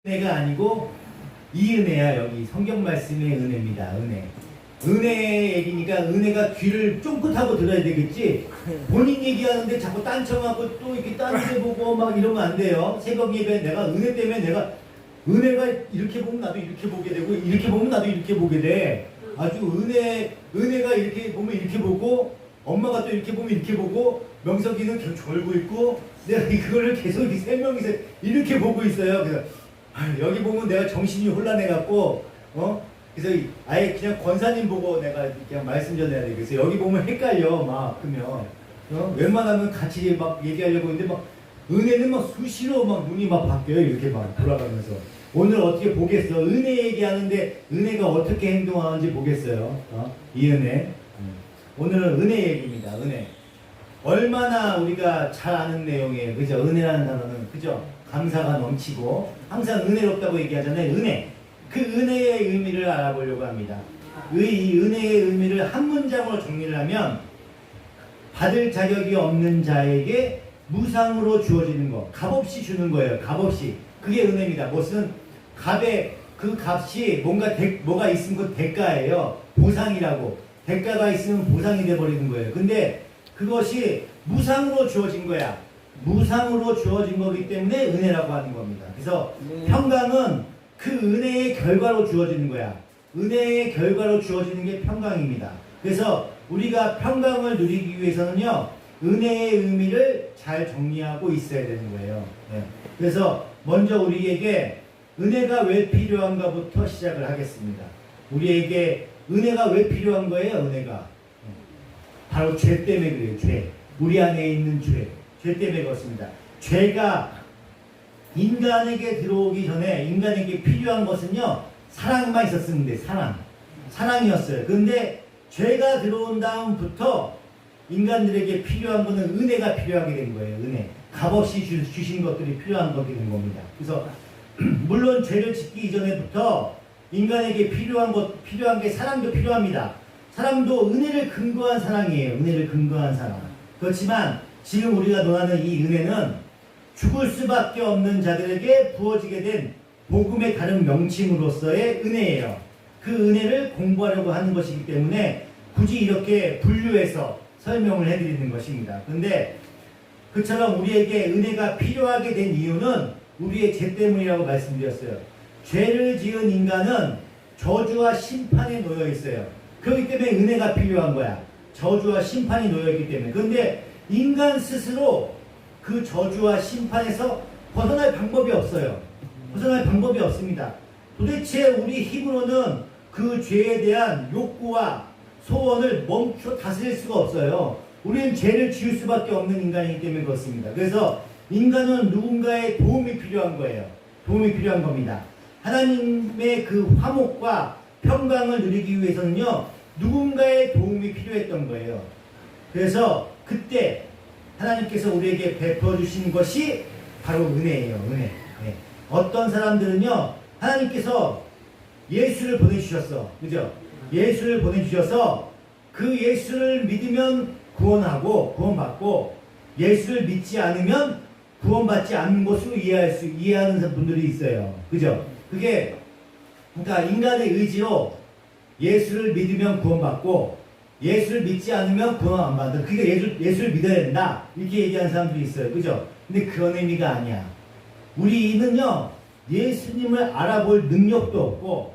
은혜가 아니고 이은혜야. 여기 성경 말씀의 은혜입니다. 은혜 얘기니까 은혜가 귀를 쫑긋하고 들어야 되겠지. 본인 얘기하는데 자꾸 딴청하고 또 이렇게 딴 데 보고 막 이러면 안 돼요. 새벽 예배 내가 은혜 때문에 내가 은혜가 이렇게 보면 나도 이렇게 보게 되고 이렇게 보면 나도 이렇게 보게 돼. 아주 은혜가 이렇게 보면 이렇게 보고 엄마가 또 이렇게 보면 이렇게 보고 명석이는 계속 졸고 있고 내가 그거를 계속 이 세 명이서 이렇게 보고 있어요. 그래서 여기 보면 내가 정신이 혼란해갖고 그래서 아예 그냥 권사님 보고 내가 그냥 말씀 전해야 돼. 그래서 여기 보면 헷갈려 막 그러면 웬만하면 같이 막 얘기하려고 했는데 막 은혜는 막 수시로 막 눈이 막 바뀌어요. 이렇게 막 돌아가면서 오늘 어떻게 보겠어? 은혜 얘기하는데 은혜가 어떻게 행동하는지 보겠어요. 이 은혜. 오늘은 은혜 얘기입니다. 은혜. 얼마나 우리가 잘 아는 내용이에요. 그죠? 은혜라는 단어는 그죠? 감사가 넘치고 항상 은혜롭다고 얘기하잖아요. 은혜. 그 은혜의 의미를 알아보려고 합니다. 이 은혜의 의미를 한 문장으로 정리를 하면 받을 자격이 없는 자에게 무상으로 주어지는 거. 값없이 주는 거예요. 값없이. 그게 은혜입니다. 무슨 값에 그 값이 뭐가 있으면 그 대가예요. 보상이라고. 대가가 있으면 보상이 돼버리는 거예요. 근데 그것이 무상으로 주어진 거야. 무상으로 주어진 거기 때문에 은혜라고 하는 겁니다. 그래서 평강은 그 은혜의 결과로 주어지는 거야. 은혜의 결과로 주어지는 게 평강입니다. 그래서 우리가 평강을 누리기 위해서는요, 은혜의 의미를 잘 정리하고 있어야 되는 거예요. 네. 그래서 먼저 우리에게 은혜가 왜 필요한가부터 시작을 하겠습니다. 우리에게 은혜가 왜 필요한 거예요? 은혜가 바로 죄 때문에 그래요. 죄. 우리 안에 있는 죄. 죄 때문에 그렇습니다. 죄가 인간에게 들어오기 전에 인간에게 필요한 것은요, 사랑만 있었으면 돼. 사랑이었어요. 그런데 죄가 들어온 다음부터 인간들에게 필요한 것은 은혜가 필요하게 된 거예요. 은혜. 값없이 주신 것들이 필요한 것이 된 겁니다. 그래서 물론 죄를 짓기 이전에부터 인간에게 필요한 게 사랑도 필요합니다. 사랑도 은혜를 근거한 사랑이에요. 은혜를 근거한 사랑. 그렇지만 지금 우리가 논하는 이 은혜는 죽을 수밖에 없는 자들에게 부어지게 된 복음의 다른 명칭으로서의 은혜예요. 그 은혜를 공부하려고 하는 것이기 때문에 굳이 이렇게 분류해서 설명을 해드리는 것입니다. 그런데 그처럼 우리에게 은혜가 필요하게 된 이유는 우리의 죄 때문이라고 말씀드렸어요. 죄를 지은 인간은 저주와 심판에 놓여 있어요. 그렇기 때문에 은혜가 필요한 거야. 저주와 심판이 놓여 있기 때문에. 그런데 인간 스스로 그 저주와 심판에서 벗어날 방법이 없어요. 벗어날 방법이 없습니다. 도대체 우리 힘으로는 그 죄에 대한 욕구와 소원을 멈춰 다스릴 수가 없어요. 우리는 죄를 지을 수밖에 없는 인간이기 때문에 그렇습니다. 그래서 인간은 누군가의 도움이 필요한 거예요. 도움이 필요한 겁니다. 하나님의 그 화목과 평강을 누리기 위해서는요, 누군가의 도움이 필요했던 거예요. 그래서 그때 하나님께서 우리에게 베풀어 주신 것이 바로 은혜예요. 은혜. 네. 어떤 사람들은요, 하나님께서 예수를 보내주셨어. 그죠? 예수를 보내주셔서 그 예수를 믿으면 구원하고 구원받고 예수를 믿지 않으면 구원받지 않는 것으로 이해하는 분들이 있어요. 그죠? 그게 그러니까 인간의 의지로 예수를 믿으면 구원받고 예수를 믿지 않으면 구원 안 받는. 그러니까 예수를 믿어야 된다. 이렇게 얘기하는 사람들이 있어요. 그죠? 근데 그런 의미가 아니야. 우리는요, 예수님을 알아볼 능력도 없고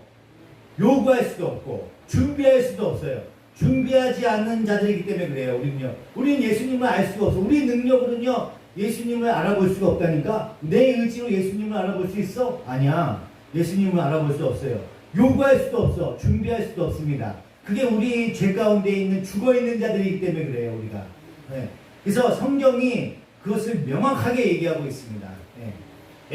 요구할 수도 없고 준비할 수도 없어요. 준비하지 않는 자들이기 때문에 그래요. 우리는 예수님을 알 수가 없어. 우리 능력으로는요, 예수님을 알아볼 수가 없다니까. 내 의지로 예수님을 알아볼 수 있어? 아니야. 예수님을 알아볼 수 없어요. 요구할 수도 없어. 준비할 수도 없습니다. 그게 우리 죄 가운데 있는 죽어있는 자들이기 때문에 그래요. 우리가. 네. 그래서 성경이 그것을 명확하게 얘기하고 있습니다. 네.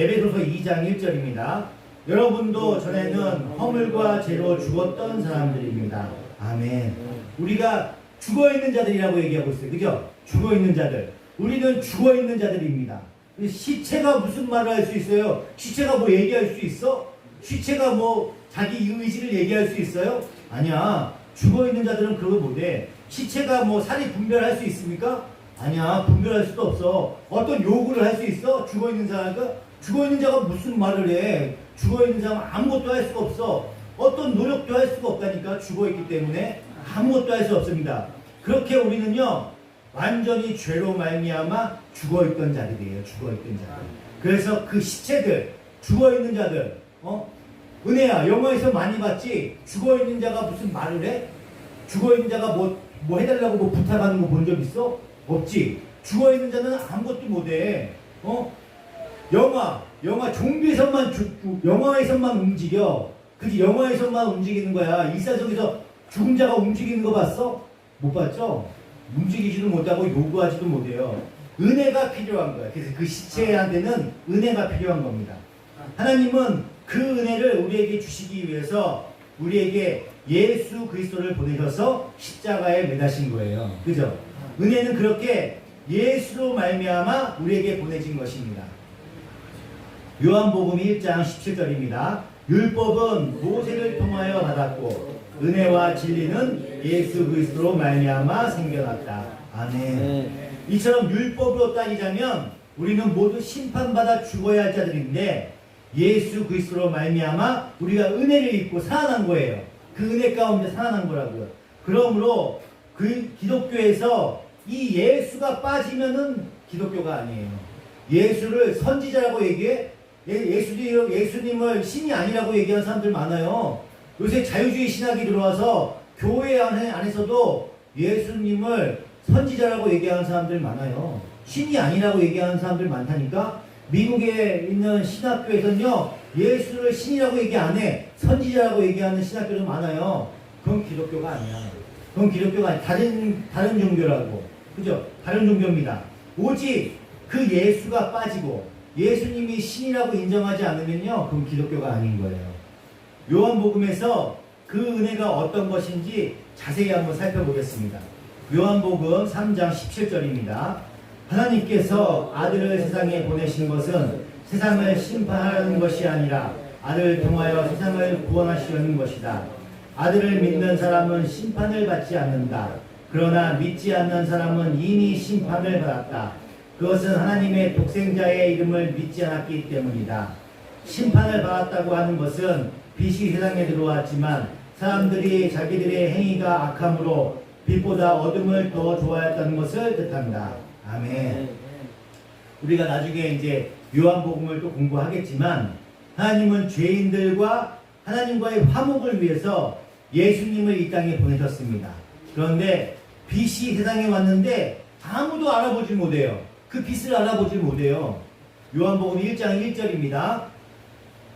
에베소서 2장 1절입니다. 여러분도 전에는 허물과 죄로 죽었던 사람들입니다. 아멘. 우리가 죽어있는 자들이라고 얘기하고 있어요. 그죠? 죽어있는 자들. 우리는 죽어있는 자들입니다. 시체가 무슨 말을 할 수 있어요? 시체가 뭐 얘기할 수 있어? 시체가 뭐 자기 의지를 얘기할 수 있어요? 아니야. 죽어있는 자들은 그런 거 못해. 시체가 뭐 살이 분별할 수 있습니까? 아니야. 분별할 수도 없어. 어떤 요구를 할 수 있어? 죽어있는 사람과 죽어있는 자가 무슨 말을 해? 죽어있는 자는 아무것도 할 수가 없어. 어떤 노력도 할 수가 없다니까. 죽어있기 때문에 아무것도 할 수 없습니다. 그렇게 우리는요 완전히 죄로 말미암아 죽어있던 자들이에요. 죽어있던 자들. 그래서 그 시체들, 죽어있는 자들, 은혜야, 영화에서 많이 봤지? 죽어있는 자가 무슨 말을 해? 죽어있는 자가 뭐 해달라고 뭐 부탁하는 거 본 적 있어? 없지? 죽어있는 자는 아무것도 못해. 영화 좀비에서만 영화에서만 움직여. 그지? 영화에서만 움직이는 거야. 일상속에서 죽은 자가 움직이는 거 봤어? 못 봤죠? 움직이지도 못하고 요구하지도 못해요. 은혜가 필요한 거야. 그래서 그 시체한테는 은혜가 필요한 겁니다. 하나님은 그 은혜를 우리에게 주시기 위해서 우리에게 예수 그리스도를 보내셔서 십자가에 매다신 거예요. 그죠? 은혜는 그렇게 예수로 말미암아 우리에게 보내진 것입니다. 요한복음 1장 17절입니다. 율법은 모세를 통하여 받았고 은혜와 진리는 예수 그리스도로 말미암아 생겨났다. 아멘. 이처럼 율법으로 따지자면 우리는 모두 심판받아 죽어야 할 자들인데 예수 그리스도로 말미암아 우리가 은혜를 입고 살아난 거예요. 그 은혜 가운데 살아난 거라고요. 그러므로 그 기독교에서 이 예수가 빠지면은 기독교가 아니에요. 예수를 선지자라고 얘기해? 예수님을 신이 아니라고 얘기하는 사람들 많아요. 요새 자유주의 신학이 들어와서 교회 안에서도 예수님을 선지자라고 얘기하는 사람들 많아요. 신이 아니라고 얘기하는 사람들 많다니까. 미국에 있는 신학교에서는요 예수를 신이라고 얘기 안 해. 선지자라고 얘기하는 신학교도 많아요. 그건 기독교가 아니야. 그건 기독교가 아니야. 다른 종교라고. 그죠? 다른 종교입니다. 오직 그 예수가 빠지고 예수님이 신이라고 인정하지 않으면요 그건 기독교가 아닌 거예요. 요한복음에서 그 은혜가 어떤 것인지 자세히 한번 살펴보겠습니다. 요한복음 3장 17절입니다. 하나님께서 아들을 세상에 보내신 것은 세상을 심판하는 것이 아니라 아들을 통하여 세상을 구원하시려는 것이다. 아들을 믿는 사람은 심판을 받지 않는다. 그러나 믿지 않는 사람은 이미 심판을 받았다. 그것은 하나님의 독생자의 이름을 믿지 않았기 때문이다. 심판을 받았다고 하는 것은 빛이 세상에 들어왔지만 사람들이 자기들의 행위가 악함으로 빛보다 어둠을 더 좋아했다는 것을 뜻한다. 아멘. 우리가 나중에 이제 요한복음을 또 공부하겠지만 하나님은 죄인들과 하나님과의 화목을 위해서 예수님을 이 땅에 보내셨습니다. 그런데 빛이 세상에 왔는데 아무도 알아보지 못해요. 그 빛을 알아보지 못해요. 요한복음 1장 1절입니다.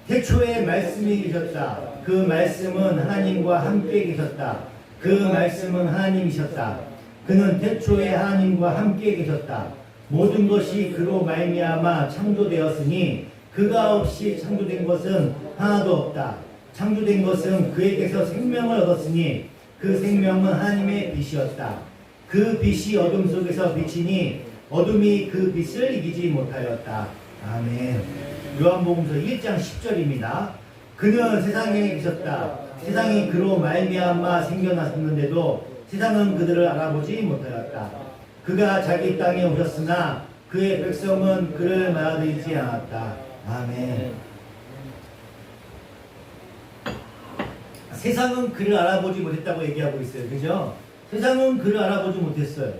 태초에 말씀이 계셨다. 그 말씀은 하나님과 함께 계셨다. 그 말씀은 하나님이셨다. 그는 태초에 하나님과 함께 계셨다. 모든 것이 그로 말미암아 창조되었으니 그가 없이 창조된 것은 하나도 없다. 창조된 것은 그에게서 생명을 얻었으니 그 생명은 하나님의 빛이었다. 그 빛이 어둠 속에서 비치니 어둠이 그 빛을 이기지 못하였다. 아멘. 요한복음서 1장 10절입니다. 그는 세상에 계셨다. 세상이 그로 말미암아 생겨났었는데도 세상은 그들을 알아보지 못하였다. 그가 자기 땅에 오셨으나 그의 백성은 그를 받아들이지 않았다. 아멘. 세상은 그를 알아보지 못했다고 얘기하고 있어요. 그죠? 세상은 그를 알아보지 못했어요.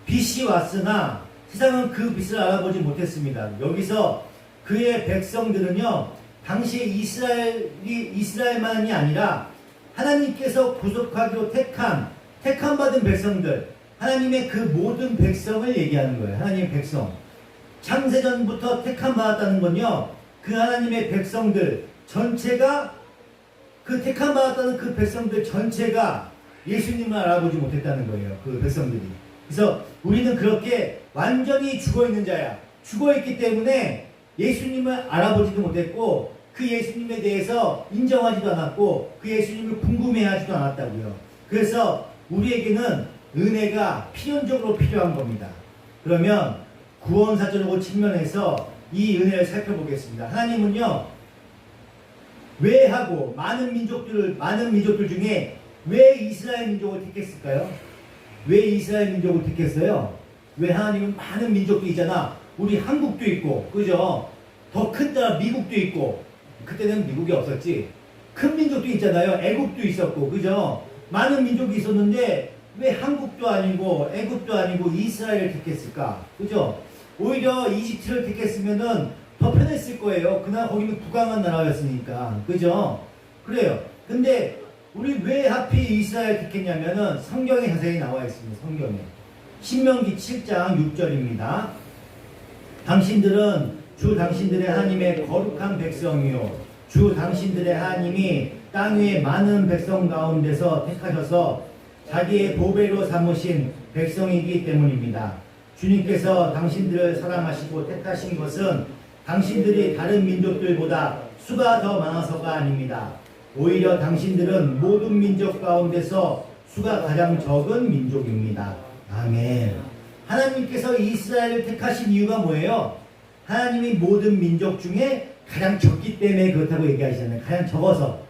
빛이 왔으나 세상은 그 빛을 알아보지 못했습니다. 여기서 그의 백성들은요, 당시에 이스라엘만이 아니라 하나님께서 구속하기로 택함 받은 백성들, 하나님의 그 모든 백성을 얘기하는 거예요. 하나님의 백성. 창세전부터 택함 받았다는 건요, 그 하나님의 백성들 전체가, 그 택함 받았다는 그 백성들 전체가 예수님을 알아보지 못했다는 거예요. 그 백성들이. 그래서 우리는 그렇게 완전히 죽어있는 자야. 죽어있기 때문에 예수님을 알아보지도 못했고 그 예수님에 대해서 인정하지도 않았고 그 예수님을 궁금해하지도 않았다고요. 그래서 우리에게는 은혜가 필연적으로 필요한 겁니다. 그러면 구원사적으로 측면에서 이 은혜를 살펴보겠습니다. 하나님은요, 왜 하고 많은 민족들 중에 왜 이스라엘 민족을 택했을까요? 왜 이스라엘 민족을 택했어요? 왜 하나님은 많은 민족도 있잖아. 우리 한국도 있고, 그죠? 더 큰 나라 미국도 있고, 그때는 미국이 없었지. 큰 민족도 있잖아요. 애국도 있었고, 그죠? 많은 민족이 있었는데 왜 한국도 아니고 애국도 아니고 이스라엘을 택했을까? 그죠? 오히려 이집트를 택했으면은 더 편했을 거예요. 그날 거기는 부강한 나라였으니까. 그죠? 그래요. 근데 우리 왜 하필 이스라엘 택했냐면은 성경에 자세히 나와 있습니다. 성경에. 신명기 7장 6절입니다. 당신들은 주 당신들의 하나님의 거룩한 백성이요 주 당신들의 하나님이 땅 위에 많은 백성 가운데서 택하셔서 자기의 보배로 삼으신 백성이기 때문입니다. 주님께서 당신들을 사랑하시고 택하신 것은 당신들이 다른 민족들보다 수가 더 많아서가 아닙니다. 오히려 당신들은 모든 민족 가운데서 수가 가장 적은 민족입니다. 아멘. 하나님께서 이스라엘을 택하신 이유가 뭐예요? 하나님이 모든 민족 중에 가장 적기 때문에 그렇다고 얘기하시잖아요. 가장 적어서.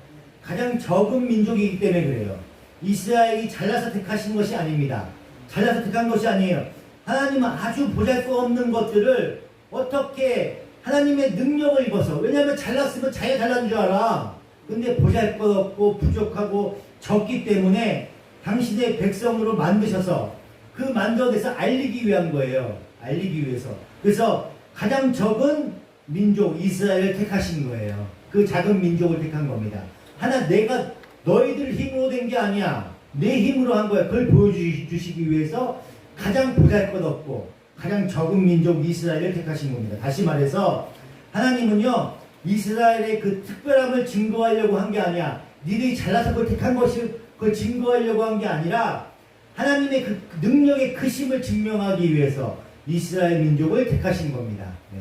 가장 적은 민족이기 때문에 그래요. 이스라엘이 잘나서 택하신 것이 아닙니다. 잘나서 택한 것이 아니에요. 하나님은 아주 보잘것없는 것들을 어떻게 하나님의 능력을 입어서, 왜냐하면 잘났으면 자기가 잘난 줄 알아. 근데 보잘것없고 부족하고 적기 때문에 당신의 백성으로 만드셔서 그 만들어내서 알리기 위한 거예요. 알리기 위해서. 그래서 가장 적은 민족 이스라엘을 택하신 거예요. 그 작은 민족을 택한 겁니다. 하나 내가 너희들 힘으로 된 게 아니야. 내 힘으로 한 거야. 그걸 보여주시기 위해서 가장 보잘것없고 가장 적은 민족 이스라엘을 택하신 겁니다. 다시 말해서 하나님은요 이스라엘의 그 특별함을 증거하려고 한 게 아니야. 니들이 잘나서 그걸 택한 것이 그걸 증거하려고 한 게 아니라 하나님의 그 능력의 크심을 증명하기 위해서 이스라엘 민족을 택하신 겁니다. 네.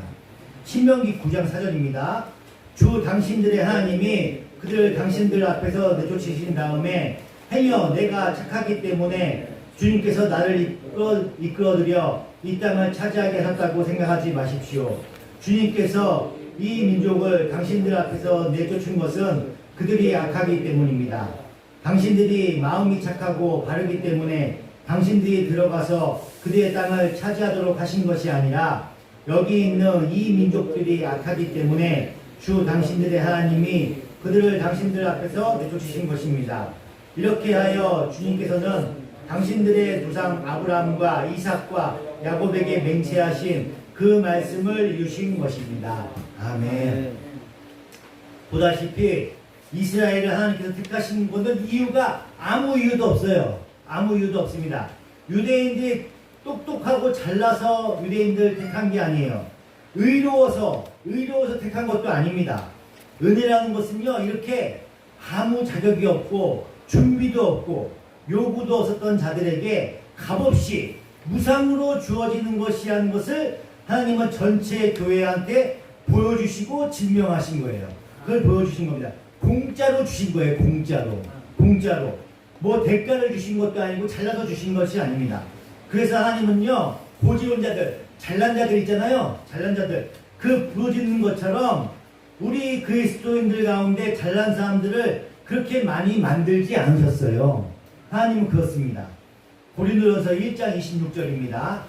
신명기 9장 4절입니다. 주 당신들의 하나님이 그들을 당신들 앞에서 내쫓으신 다음에 행여 내가 착하기 때문에 주님께서 나를 이끌어들여 이 땅을 차지하게 하셨다고 생각하지 마십시오. 주님께서 이 민족을 당신들 앞에서 내쫓은 것은 그들이 악하기 때문입니다. 당신들이 마음이 착하고 바르기 때문에 당신들이 들어가서 그들의 땅을 차지하도록 하신 것이 아니라 여기 있는 이 민족들이 악하기 때문에 주 당신들의 하나님이 그들을 당신들 앞에서 내쫓으신 것입니다. 이렇게 하여 주님께서는 당신들의 조상 아브라함과 이삭과 야곱에게 맹세하신 그 말씀을 이루신 것입니다. 아멘. 보다시피 이스라엘을 하나님께서 택하신 것은 이유가 아무 이유도 없어요. 아무 이유도 없습니다. 유대인들이 똑똑하고 잘나서 유대인들을 택한 게 아니에요. 의로워서 택한 것도 아닙니다. 은혜라는 것은요 이렇게 아무 자격이 없고 준비도 없고 요구도 없었던 자들에게 값없이 무상으로 주어지는 것이라는 것을 하나님은 전체 교회한테 보여주시고 증명하신 거예요. 그걸 보여주신 겁니다. 공짜로 주신 거예요. 공짜로 뭐 대가를 주신 것도 아니고 잘라서 주신 것이 아닙니다. 그래서 하나님은요 고지온 자들 잘난 자들 있잖아요. 잘난 자들 그 부러지는 것처럼 우리 그리스도인들 가운데 잘난 사람들을 그렇게 많이 만들지 않으셨어요. 하나님은 그렇습니다. 고린도전서 1장 26절입니다.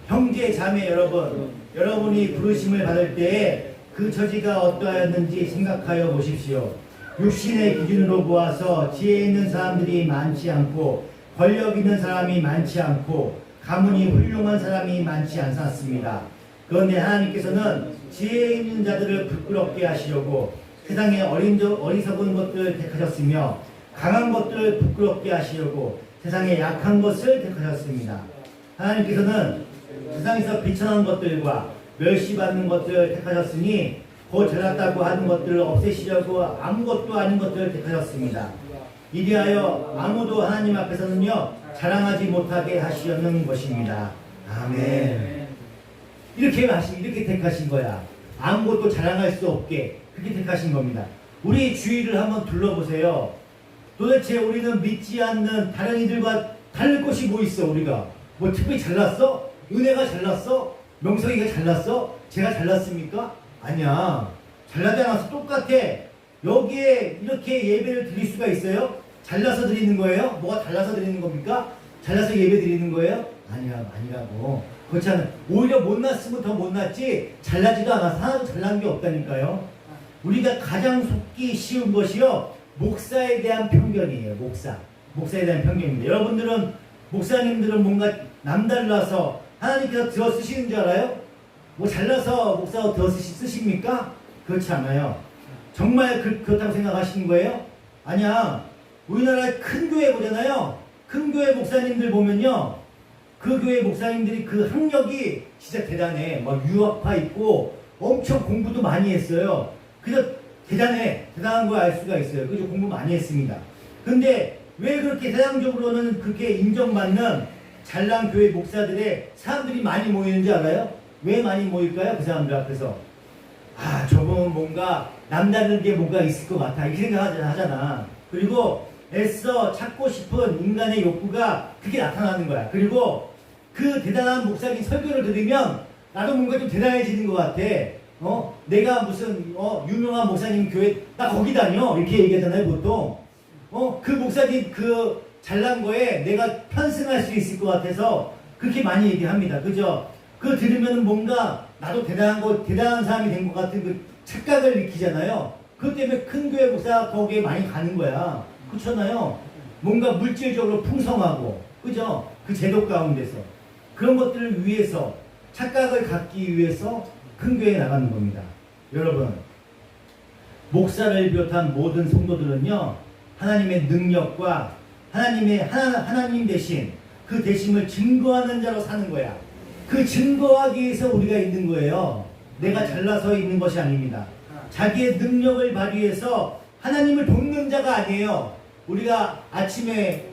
형제 자매 여러분, 여러분이 부르심을 받을 때에 그 처지가 어떠하였는지 생각하여 보십시오. 육신의 기준으로 보아서 지혜 있는 사람들이 많지 않고 권력 있는 사람이 많지 않고 가문이 훌륭한 사람이 많지 않았습니다. 그런데 하나님께서는 지혜 있는 자들을 부끄럽게 하시려고 세상의 어리석은 것들을 택하셨으며 강한 것들을 부끄럽게 하시려고 세상의 약한 것을 택하셨습니다. 하나님께서는 세상에서 비천한 것들과 멸시받는 것들을 택하셨으니 곧 잘났다고 하는 것들을 없애시려고 아무것도 아닌 것들을 택하셨습니다. 이리하여 아무도 하나님 앞에서는요 자랑하지 못하게 하시려는 것입니다. 아멘. 이렇게 택하신 거야. 아무것도 자랑할 수 없게 그렇게 택하신 겁니다. 우리 주위를 한번 둘러보세요. 도대체 우리는 믿지 않는 다른 이들과 다를 것이 뭐 있어? 우리가 뭐 특별히 잘났어? 은혜가 잘났어? 명성이가 잘났어? 제가 잘났습니까? 아니야. 잘나지 않아서 똑같아. 여기에 이렇게 예배를 드릴 수가 있어요? 잘나서 드리는 거예요? 뭐가 달라서 드리는 겁니까? 잘나서 예배 드리는 거예요? 아니라고. 그렇지 않아. 오히려 못났으면 더 못났지 잘나지도 않아서 하나도 잘난 게 없다니까요. 우리가 가장 속기 쉬운 것이요, 목사에 대한 편견이에요. 목사에 대한 편견입니다. 여러분들은, 목사님들은 뭔가 남달라서 하나님께서 들어 쓰시는 줄 알아요? 뭐 잘나서 목사가 들어 쓰십니까? 그렇지 않아요. 정말 그렇다고 생각하시는 거예요? 아니야. 우리나라의 큰 교회 보잖아요. 큰 교회 목사님들 보면요, 그 교회 목사님들이 그 학력이 진짜 대단해. 막 유학파 있고 엄청 공부도 많이 했어요. 그래서 대단한 걸 알 수가 있어요. 그죠? 공부 많이 했습니다. 근데 왜 그렇게 세상적으로는 그렇게 인정받는 잘난 교회 목사들의 사람들이 많이 모이는지 알아요? 왜 많이 모일까요? 그 사람들 앞에서. 아, 저분은 뭔가 남다른 게 뭔가 있을 것 같아, 이렇게 생각하잖아. 그리고 애써 찾고 싶은 인간의 욕구가 그게 나타나는 거야. 그리고 그 대단한 목사님 설교를 들으면 나도 뭔가 좀 대단해지는 것 같아. 내가 무슨 유명한 목사님 교회 나 거기 다녀, 이렇게 얘기하잖아요 보통. 그 목사님 그 잘난 거에 내가 편승할 수 있을 것 같아서 그렇게 많이 얘기합니다. 그죠? 그거 들으면 뭔가 나도 대단한 사람이 된 것 같은 그 착각을 느끼잖아요. 그것 때문에 큰 교회 목사가 거기에 많이 가는 거야. 그렇잖아요. 뭔가 물질적으로 풍성하고, 그죠? 그 제도 가운데서 그런 것들을 위해서, 착각을 갖기 위해서 큰 교회에 나가는 겁니다. 여러분, 목사를 비롯한 모든 성도들은요, 하나님의 능력과 하나님 대신 그 대심을 증거하는 자로 사는 거야. 그 증거하기 위해서 우리가 있는 거예요. 내가 잘나서 있는 것이 아닙니다. 자기의 능력을 발휘해서 하나님을 돕는 자가 아니에요. 우리가 아침에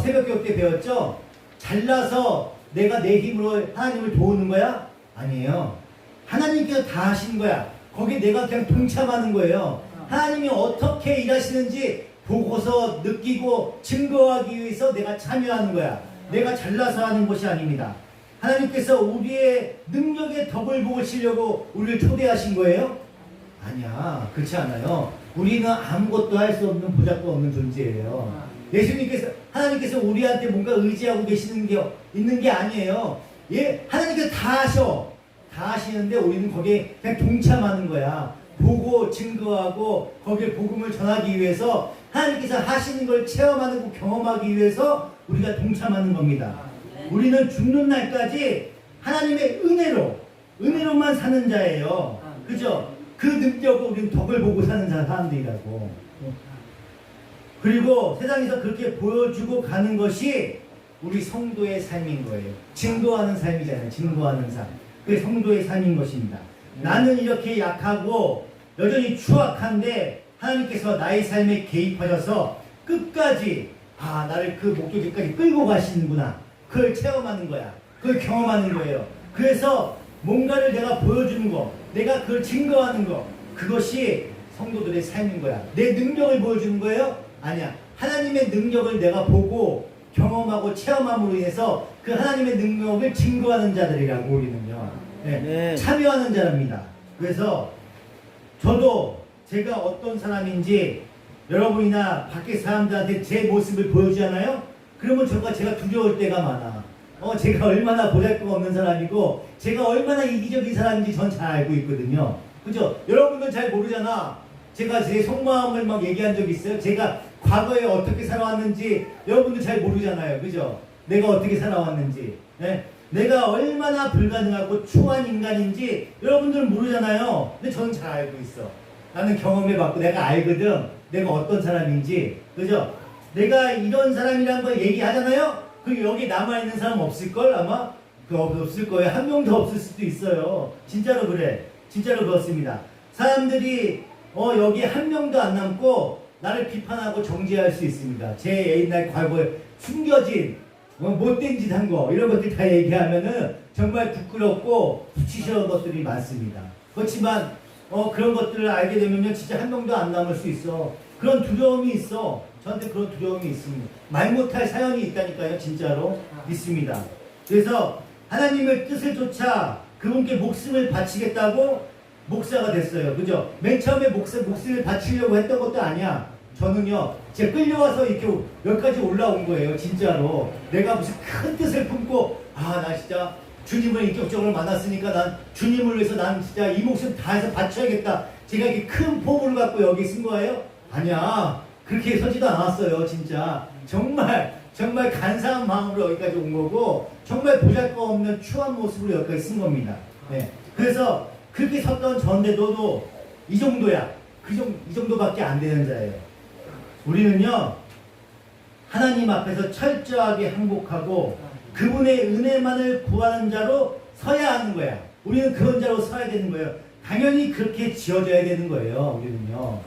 새벽기도 때 배웠죠? 잘나서 내가 내 힘으로 하나님을 도우는 거야? 아니에요. 하나님께서 다 하신 거야. 거기에 내가 그냥 동참하는 거예요. 하나님이 어떻게 일하시는지 보고서 느끼고 증거하기 위해서 내가 참여하는 거야. 내가 잘나서 하는 것이 아닙니다. 하나님께서 우리의 능력의 덕을 보시려고 우리를 초대하신 거예요? 아니야. 그렇지 않아요. 우리는 아무것도 할 수 없는 보잘것 없는 존재예요. 하나님께서 우리한테 뭔가 의지하고 계시는 게 있는 게 아니에요. 하나님께서 다 하셔. 다 하시는데 우리는 거기에 그냥 동참하는 거야. 보고 증거하고 거기에 복음을 전하기 위해서, 하나님께서 하시는 걸 체험하고 경험하기 위해서 우리가 동참하는 겁니다. 우리는 죽는 날까지 하나님의 은혜로만 사는 자예요. 그죠? 그 능력을 우리는 덕을 보고 사는 사람들이라고. 그리고 세상에서 그렇게 보여주고 가는 것이 우리 성도의 삶인 거예요. 증거하는 삶이잖아요. 증거하는 삶. 그게 성도의 삶인 것입니다. 나는 이렇게 약하고 여전히 추악한데 하나님께서 나의 삶에 개입하셔서 끝까지 나를 그 목적지까지 끌고 가시는구나. 그걸 체험하는 거야. 그걸 경험하는 거예요. 그래서 뭔가를 내가 보여주는 거, 내가 그걸 증거하는 거, 그것이 성도들의 삶인 거야. 내 능력을 보여주는 거예요? 아니야. 하나님의 능력을 내가 보고 경험하고 체험함으로 인해서 그 하나님의 능력을 증거하는 자들이라고 우리는요. 네. 참여하는 자랍니다. 그래서 저도 제가 어떤 사람인지 여러분이나 밖에 사람들한테 제 모습을 보여주잖아요? 그러면 제가 두려울 때가 많아. 제가 얼마나 보잘것없는 사람이고 제가 얼마나 이기적인 사람인지 전 잘 알고 있거든요. 그죠? 여러분들 잘 모르잖아. 제가 제 속마음을 막 얘기한 적 있어요? 제가 과거에 어떻게 살아왔는지 여러분들 잘 모르잖아요. 그죠? 내가 어떻게 살아왔는지. 네? 내가 얼마나 불가능하고 추한 인간인지 여러분들은 모르잖아요. 근데 저는 잘 알고 있어. 나는 경험해봤고 내가 알거든. 내가 어떤 사람인지. 그죠? 내가 이런 사람이라는 걸 얘기하잖아요? 그 여기 남아있는 사람 없을걸? 아마? 없을 거예요. 한 명도 없을 수도 있어요. 진짜로 그래. 진짜로 그렇습니다. 사람들이 여기 한 명도 안 남고 나를 비판하고 정죄할 수 있습니다. 제 옛날 과거에 숨겨진 못된 짓 한 거, 이런 것들 다 얘기하면은 정말 부끄럽고 수치스러운 것들이 많습니다. 그렇지만 그런 것들을 알게 되면요, 진짜 한 명도 안 남을 수 있어. 그런 두려움이 있어. 저한테 그런 두려움이 있습니다. 말 못할 사연이 있다니까요. 진짜로 있습니다. 그래서 하나님의 뜻을 쫓아 그분께 목숨을 바치겠다고 목사가 됐어요. 그죠? 맨 처음에 목숨을 바치려고 했던 것도 아니야. 저는요, 제가 끌려와서 이렇게 여기까지 올라온 거예요, 진짜로. 내가 무슨 큰 뜻을 품고, 아, 나 진짜 주님을 인격적으로 만났으니까 난 주님을 위해서 난 진짜 이 목숨 다해서 바쳐야겠다. 제가 이렇게 큰 포부를 갖고 여기 쓴 거예요? 아니야. 그렇게 서지도 않았어요, 진짜. 정말 간사한 마음으로 여기까지 온 거고, 정말 보잘것없는 추한 모습으로 여기까지 쓴 겁니다. 네. 그래서 그렇게 섰던 전데도 이 정도야. 이 정도밖에 안 되는 자예요. 우리는요, 하나님 앞에서 철저하게 항복하고 그분의 은혜만을 구하는 자로 서야 하는 거야. 우리는 그런 자로 서야 되는 거예요. 당연히 그렇게 지어져야 되는 거예요. 우리는요.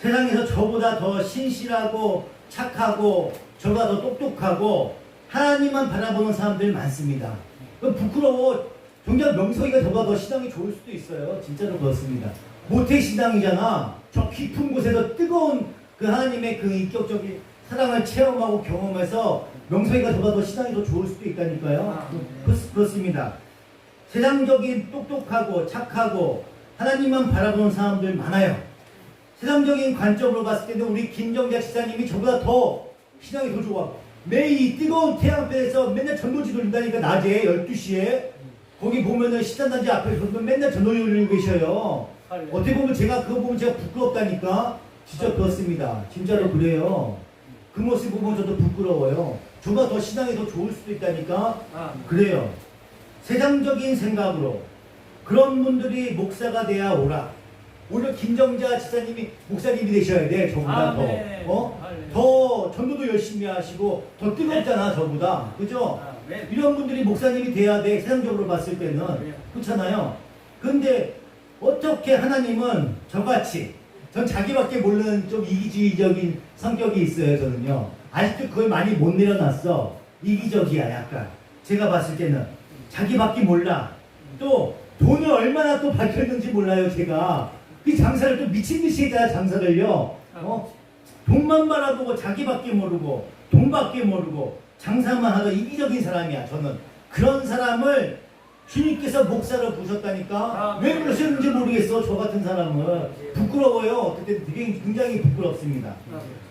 세상에서 저보다 더 신실하고 착하고 저보다 더 똑똑하고 하나님만 바라보는 사람들 많습니다. 부끄러워. 정작 명석이가 저보다 더 신앙이 좋을 수도 있어요. 진짜로 그렇습니다. 모태신앙이잖아. 저 깊은 곳에서 뜨거운 그 하나님의 그 인격적인 사랑을 체험하고 경험해서 명석이가 저보다 더 신앙이 더 좋을 수도 있다니까요. 그렇습니다. 세상적인 똑똑하고 착하고 하나님만 바라보는 사람들 많아요. 세상적인 관점으로 봤을 때는 우리 김정자 지사님이 저보다 더 신앙이 더 좋아. 매일 이 뜨거운 태양볕에서 맨날 전도지 돌린다니까. 낮에 12시에 거기 보면은 시단단지 앞에서 맨날 전도지 돌리고 계셔요. 어떻게 보면 제가 그거 보면 제가 부끄럽다니까. 진짜 그렇습니다. 진짜로 그래요. 그 모습 보면 저도 부끄러워요. 저보다 더 신앙이 더 좋을 수도 있다니까. 그래요. 세상적인 생각으로 그런 분들이 목사가 돼야 오라. 오히려 김정자 지사님이 목사님이 되셔야 돼. 저보다 더 전도도 열심히 하시고 더 뜨겁잖아. 저보다. 그죠? 이런 분들이 목사님이 돼야 돼. 세상적으로 봤을 때는. 그렇잖아요. 근데 어떻게 하나님은 저같이, 전 자기밖에 모르는 좀 이기주의적인 성격이 있어요. 저는요. 아직도 그걸 많이 못 내려놨어. 이기적이야 약간. 제가 봤을 때는 자기밖에 몰라. 또 돈을 얼마나 또 밝혔는지 몰라요. 제가 그 장사를 또 미친듯이 했잖아. 장사를요. 돈만 바라보고 자기밖에 모르고 돈밖에 모르고 장사만 하던 이기적인 사람이야. 저는 그런 사람을 주님께서 목사로 부르셨다니까. 왜 그러셨는지 모르겠어. 저 같은 사람은 부끄러워요. 그때 되게 굉장히 부끄럽습니다.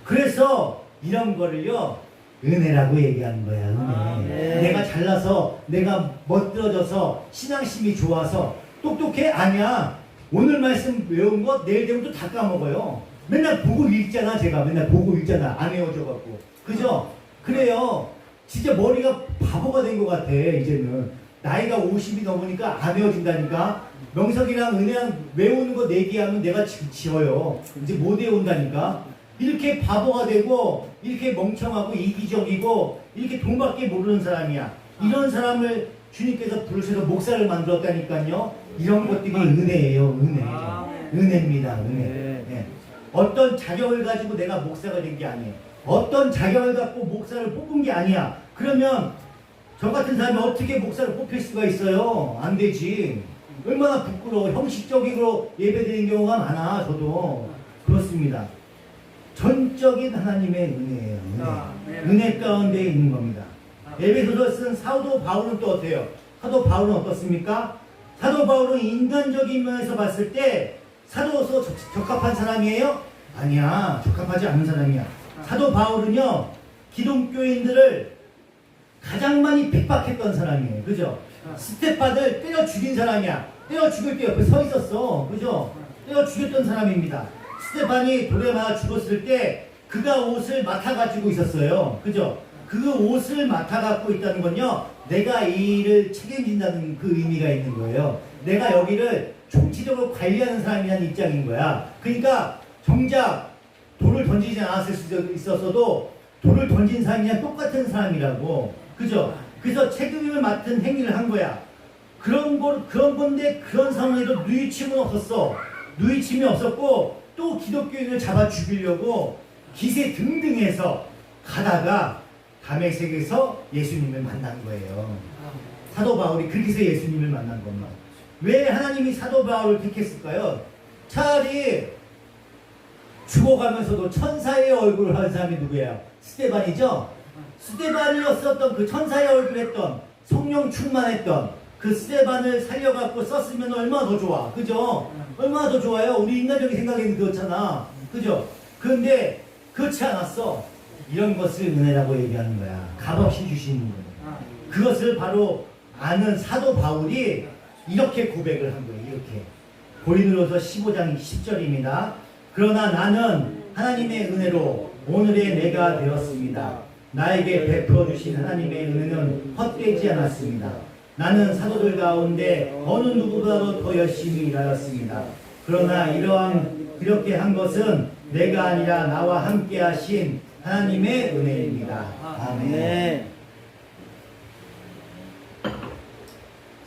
그래서 이런 거를요, 은혜라고 얘기하는 거야. 은혜. 내가 잘나서, 내가 멋들어져서, 신앙심이 좋아서 똑똑해? 아니야. 오늘 말씀 외운 거 내일 되면 또 다 까먹어요. 맨날 보고 읽잖아. 제가 맨날 보고 읽잖아. 안 외워져갖고. 그죠? 그래요. 진짜 머리가 바보가 된 것 같아. 이제는 나이가 50이 넘으니까 안 외워진다니까. 명석이랑 은혜랑 외우는 거 내기하면 내가 지워요. 이제 못 외운다니까. 이렇게 바보가 되고 이렇게 멍청하고 이기적이고 이렇게 돈밖에 모르는 사람이야. 이런 사람을 주님께서 부르셔서 목사를 만들었다니까요. 이런 것들이 은혜예요. 은혜. 은혜입니다. 은혜. 네. 어떤 자격을 가지고 내가 목사가 된 게 아니에요. 어떤 자격을 갖고 목사를 뽑은 게 아니야. 그러면 저 같은 사람이 어떻게 목사를 뽑힐 수가 있어요? 안 되지. 얼마나 부끄러워. 형식적으로 예배드리는 경우가 많아. 저도 그렇습니다. 전적인 하나님의 은혜예요. 은혜. 은혜 가운데 있는 겁니다. 에베소서 쓴 사도 바울은 또 어때요? 사도 바울은 어떻습니까? 사도 바울은 인간적인 면에서 봤을 때 사도로서 적합한 사람이에요? 아니야. 적합하지 않은 사람이야. 사도 바울은요, 기독교인들을 가장 많이 핍박했던 사람이에요. 그죠? 스테파들 때려 죽인 사람이야. 때려 죽일 때 옆에 서 있었어. 그죠? 때려 죽였던 사람입니다. 스테판이 돌에 맞아 죽었을 때 그가 옷을 맡아가지고 있었어요. 그죠? 그 옷을 맡아갖고 있다는 건요, 내가 이 일을 책임진다는 그 의미가 있는 거예요. 내가 여기를 총체적으로 관리하는 사람이라는 입장인 거야. 그러니까 정작 돌을 던지지 않았을 수 있었어도 돌을 던진 사람이랑 똑같은 사람이라고. 그죠? 그래서 책임을 맡은 행위를 한 거야. 그런 건데 그런 상황에도 누이침은 없었어. 누이침이 없었고 또 기독교인을 잡아 죽이려고 기세 등등해서 가다가 다메섹에서 예수님을 만난 거예요. 사도 바울이 그렇게 해서 예수님을 만난 것만. 왜 하나님이 사도 바울을 택했을까요? 차라리 죽어가면서도 천사의 얼굴을 한 사람이 누구예요? 스데반이죠? 스데반이었었던 그 천사의 얼굴 했던, 성령 충만했던 그 스데반을 살려갖고 썼으면 얼마나 더 좋아. 그죠? 얼마나 더 좋아요? 우리 인간적인 생각에는 그렇잖아. 그죠? 그런데 그렇지 않았어. 이런 것을 은혜라고 얘기하는 거야. 값없이 주시는 거야. 그것을 바로 아는 사도 바울이 이렇게 고백을 한 거예요. 이렇게. 고린도전서 15장 10절입니다. 그러나 나는 하나님의 은혜로 오늘의 내가 되었습니다. 나에게 베풀어 주신 하나님의 은혜는 헛되지 않았습니다. 나는 사도들 가운데 어느 누구보다도 더 열심히 일하였습니다. 그러나 이렇게 한 것은 내가 아니라 나와 함께 하신 하나님의 은혜입니다. 아멘.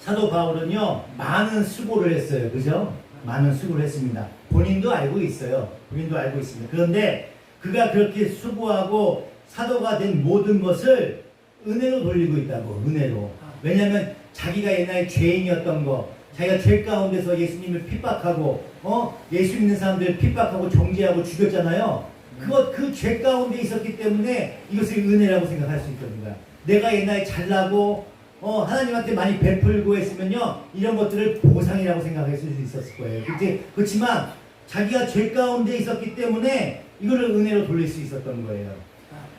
사도 바울은요, 많은 수고를 했어요. 그죠? 많은 수고를 했습니다. 본인도 알고 있어요. 본인도 알고 있습니다. 그런데 그가 그렇게 수고하고 사도가 된 모든 것을 은혜로 돌리고 있다고. 은혜로. 왜냐하면 자기가 옛날에 죄인이었던 거, 자기가 죄 가운데서 예수님을 핍박하고 예수 믿는 사람들 핍박하고 정죄하고 죽였잖아요. 그 죄 가운데 있었기 때문에 이것을 은혜라고 생각할 수 있거든 거야. 내가 옛날에 잘나고 하나님한테 많이 베풀고 했으면요, 이런 것들을 보상이라고 생각할 수 있었을 거예요. 그렇지만 자기가 죄 가운데 있었기 때문에 이거를 은혜로 돌릴 수 있었던 거예요.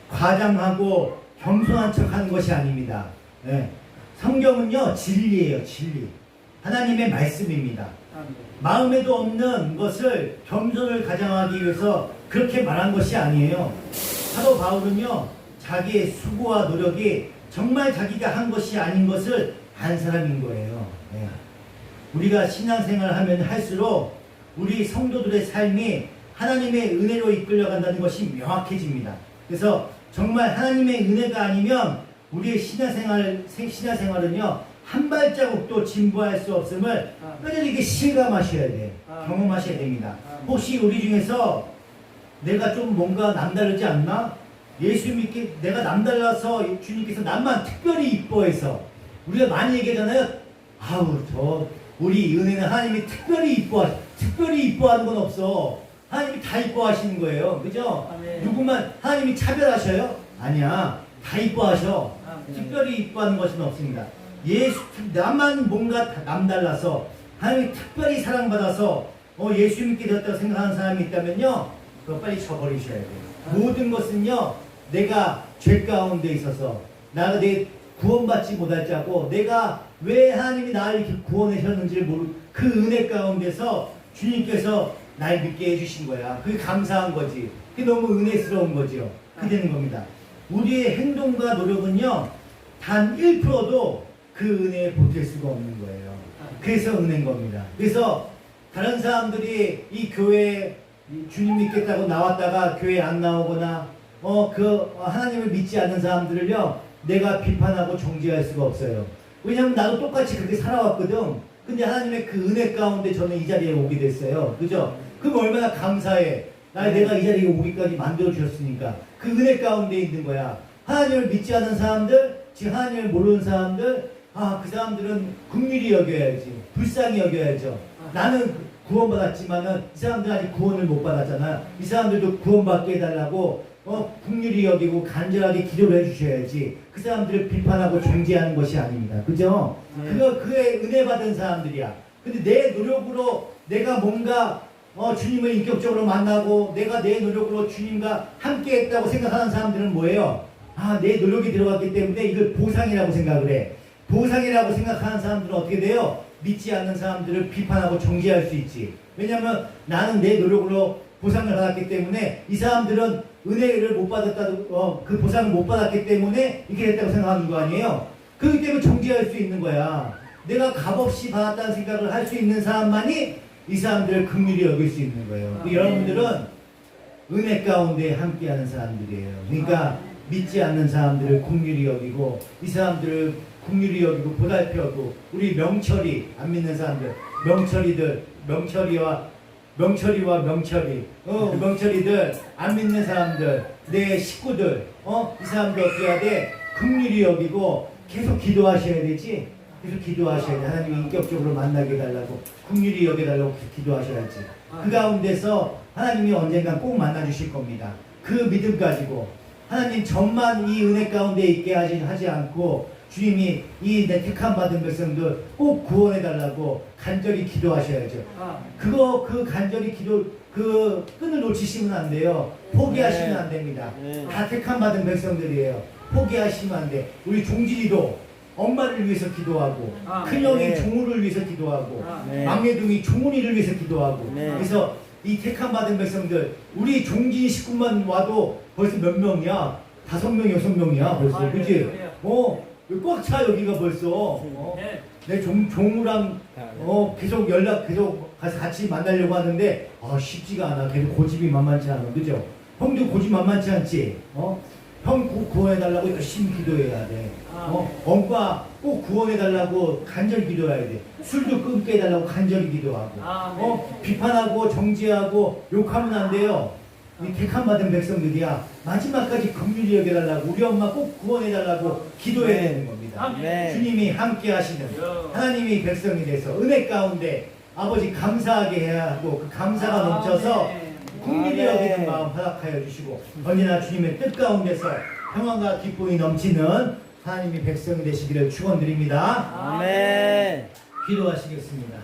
과장하고 겸손한 척하는 것이 아닙니다. 네. 성경은요, 진리예요. 진리. 하나님의 말씀입니다. 마음에도 없는 것을 겸손을 가장하기 위해서 그렇게 말한 것이 아니에요. 사도 바울은요, 자기의 수고와 노력이 정말 자기가 한 것이 아닌 것을 안 사람인 거예요. 네. 우리가 신앙생활을 하면 할수록 우리 성도들의 삶이 하나님의 은혜로 이끌려간다는 것이 명확해집니다. 그래서 정말 하나님의 은혜가 아니면 우리의 신앙생활은요, 한 발자국도 진보할 수 없음을 뼈저리 이렇게 실감하셔야 돼요. 경험하셔야 됩니다. 혹시 우리 중에서 내가 좀 뭔가 남다르지 않나? 예수 믿게 내가 남달라서 주님께서 나만 특별히 이뻐해서, 우리가 많이 얘기하잖아요. 우리 은혜는 하나님이 특별히 이뻐하는 건 없어. 하나님이 다 이뻐하시는 거예요. 그죠? 누구만 하나님이 차별하셔요? 아니야. 다 이뻐하셔. 특별히 이뻐하는 것은 없습니다. 나만 뭔가 남달라서 하나님이 특별히 사랑받아서 예수 믿게 되었다고 생각하는 사람이 있다면요, 그거 빨리 쳐버리셔야 돼요. 모든 것은요, 내가 죄 가운데 있어서 내가 구원받지 못할 자고, 내가 왜 하나님이 나를 이렇게 구원하셨는지를 모르고 그 은혜 가운데서 주님께서 날 믿게 해주신 거야. 그게 감사한 거지. 그게 너무 은혜스러운 거죠. 그게 되는 겁니다. 우리의 행동과 노력은요, 단 1%도 그 은혜에 보탤 수가 없는 거예요. 그래서 은혜인 겁니다. 그래서 다른 사람들이 이 교회에 주님 믿겠다고 나왔다가 교회 안 나오거나 하나님을 믿지 않는 사람들을요, 내가 비판하고 정죄할 수가 없어요. 왜냐하면 나도 똑같이 그렇게 살아왔거든. 근데 하나님의 그 은혜 가운데 저는 이 자리에 오게 됐어요. 그죠? 그럼 얼마나 감사해. 내가 이 자리에 오기까지 만들어 주셨으니까. 그 은혜 가운데 있는 거야. 하나님을 믿지 않는 사람들, 지금 하나님을 모르는 사람들, 그 사람들은 긍휼히 여겨야지. 불쌍히 여겨야죠. 나는 구원받았지만은 이 사람들은 아직 구원을 못 받았잖아. 이 사람들도 구원받게 해달라고 긍휼히 여기고 간절하게 기도를 해주셔야지. 그 사람들을 비판하고 정죄하는 것이 아닙니다. 그죠? 그거 그의 은혜 받은 사람들이야. 근데 내 노력으로 내가 뭔가 주님을 인격적으로 만나고 내가 내 노력으로 주님과 함께 했다고 생각하는 사람들은 뭐예요? 내 노력이 들어갔기 때문에 이걸 보상이라고 생각을 해. 보상이라고 생각하는 사람들은 어떻게 돼요? 믿지 않는 사람들을 비판하고 정죄할 수 있지. 왜냐하면 나는 내 노력으로 보상을 받았기 때문에 이 사람들은 은혜를 못 받았다고, 그 보상을 못 받았기 때문에 이렇게 됐다고 생각하는 거 아니에요? 그렇기 때문에 정죄할 수 있는 거야. 내가 값없이 받았다는 생각을 할 수 있는 사람만이 이 사람들을 긍휼히 여길 수 있는 거예요. 여러분들은 은혜 가운데 함께하는 사람들이에요. 그러니까 믿지 않는 사람들을 긍휼히 여기고, 이 사람들을 긍휼히 여기고 보살펴고, 우리 명철이 안 믿는 사람들, 명철이와 명철이들, 안 믿는 사람들, 내 식구들, 이 사람들 어떻게 해야 돼? 긍휼히 여기고 계속 기도하셔야 되지. 계속 기도하셔야 돼. 하나님이 인격적으로 만나게 해달라고, 긍휼히 여겨달라고 기도하셔야지. 그 가운데서 하나님이 언젠간 꼭 만나주실 겁니다. 그 믿음 가지고 하나님 저만 이 은혜 가운데 있게 하지 않고 주님이 이 내 택함 받은 백성들 꼭 구원해달라고 간절히 기도하셔야죠. 그 간절히 그 끈을 놓치시면 안 돼요. 포기하시면 네. 안 됩니다. 네. 다 택함 받은 백성들이에요. 포기하시면 안 돼. 우리 종진이도 엄마를 위해서 기도하고 큰형이 네. 종우를 위해서 기도하고 네. 막내둥이 종훈이를 위해서 기도하고 네. 그래서 이 택함 받은 백성들 우리 종진 식구만 와도 벌써 몇 명이야? 5명, 6명이야 벌써. 그치? 꽉 차 여기가 벌써. 내 종우랑 계속 계속 가서 같이 만나려고 하는데 쉽지가 않아. 계속 고집이 만만치 않아. 그죠? 형도 고집 만만치 않지? 형 구원해달라고 열심히 기도해야 돼. 엄마 꼭 구원해달라고 간절히 기도해야 돼. 술도 끊게 해달라고 간절히 기도하고. 비판하고 정죄하고 욕하면 안 돼요. 이 택함 받은 백성들이야. 마지막까지 긍휼히 여겨달라고 우리 엄마 꼭 구원해달라고 기도해야 되는 겁니다. 네. 주님이 함께 하시는 하나님이 백성이 돼서 은혜 가운데 아버지 감사하게 해야 하고 그 감사가 넘쳐서 긍휼히 여기는 마음 허락하여 주시고 언제나 주님의 뜻 가운데서 평안과 기쁨이 넘치는 하나님이 백성이 되시기를 축원드립니다. 아멘. 기도하시겠습니다.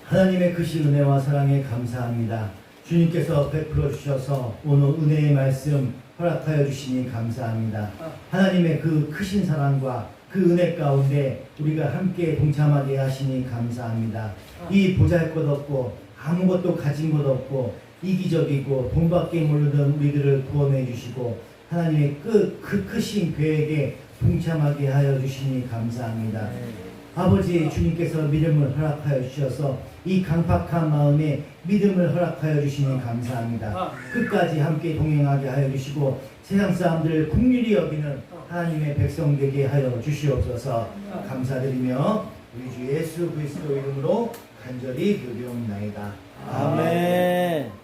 하나님의 크신 은혜와 사랑에 감사합니다. 주님께서 베풀어 주셔서 오늘 은혜의 말씀 허락하여 주시니 감사합니다. 하나님의 그 크신 사랑과 그 은혜 가운데 우리가 함께 동참하게 하시니 감사합니다. 이 보잘것없고 아무것도 가진 것 없고 이기적이고 돈밖에 모르는 우리들을 구원해 주시고 하나님의 그 크신 계획에 동참하게 하여 주시니 감사합니다. 아버지 주님께서 믿음을 허락하여 주셔서 이 강팍한 마음에 믿음을 허락하여 주시니 감사합니다. 끝까지 함께 동행하게 하여 주시고 세상 사람들을 긍휼히 여기는 하나님의 백성 되게 하여 주시옵소서. 감사드리며 우리 주 예수 그리스도 이름으로 간절히 기도하옵나이다. 아멘.